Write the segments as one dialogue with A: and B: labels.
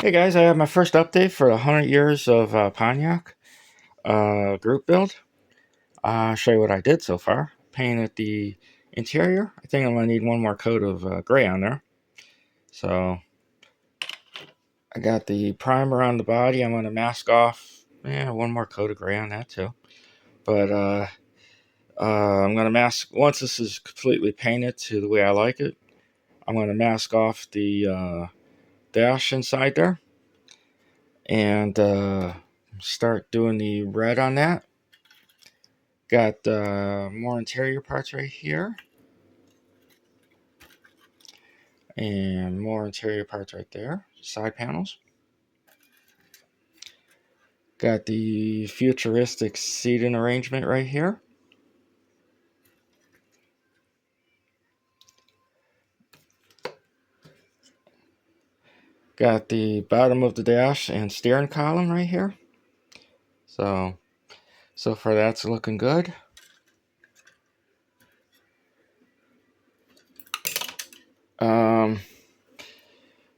A: Hey guys, I have my first update for the 100 years of Pontiac group build. I'll show you what I did so far. Painted the interior. I think I'm going to need one more coat of gray on there. So I got the primer on the body. I'm going to mask off one more coat of gray on that too. But I'm going to mask, once this is completely painted to the way I like it, I'm going to mask off the dash inside there. And start doing the red on that. Got more interior parts right here. And more interior parts right there. Side panels. Got the futuristic seating arrangement right here. Got the bottom of the dash and steering column right here. So far that's looking good.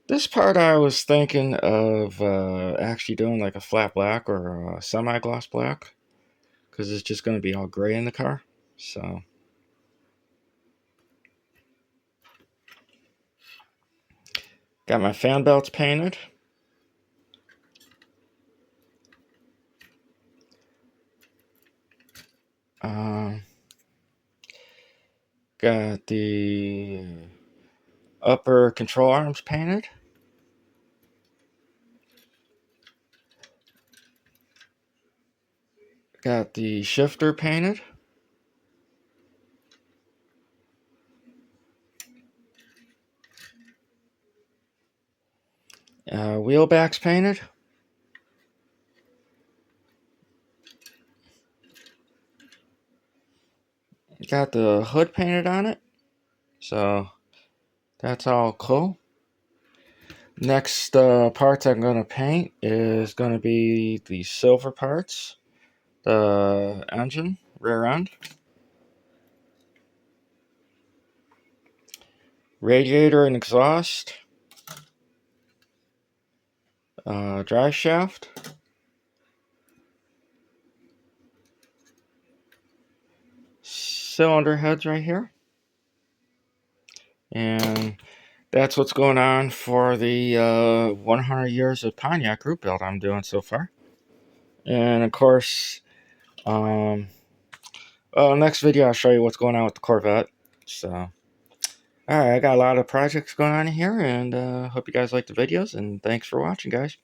A: This part I was thinking of actually doing like a flat black or a semi-gloss black, because it's just going to be all gray in the car. So got my fan belts painted. Got the upper control arms painted. Got the shifter painted. Wheel backs painted. Got the hood painted on it. So that's all cool. Next parts I'm going to paint is going to be the silver parts. The engine, rear end. Radiator and exhaust. Drive shaft. Cylinder heads right here. And that's what's going on for the 100 years of Pontiac group build I'm doing so far. And of course, next video I'll show you what's going on with the Corvette. So, alright, I got a lot of projects going on here, and hope you guys like the videos, and thanks for watching, guys.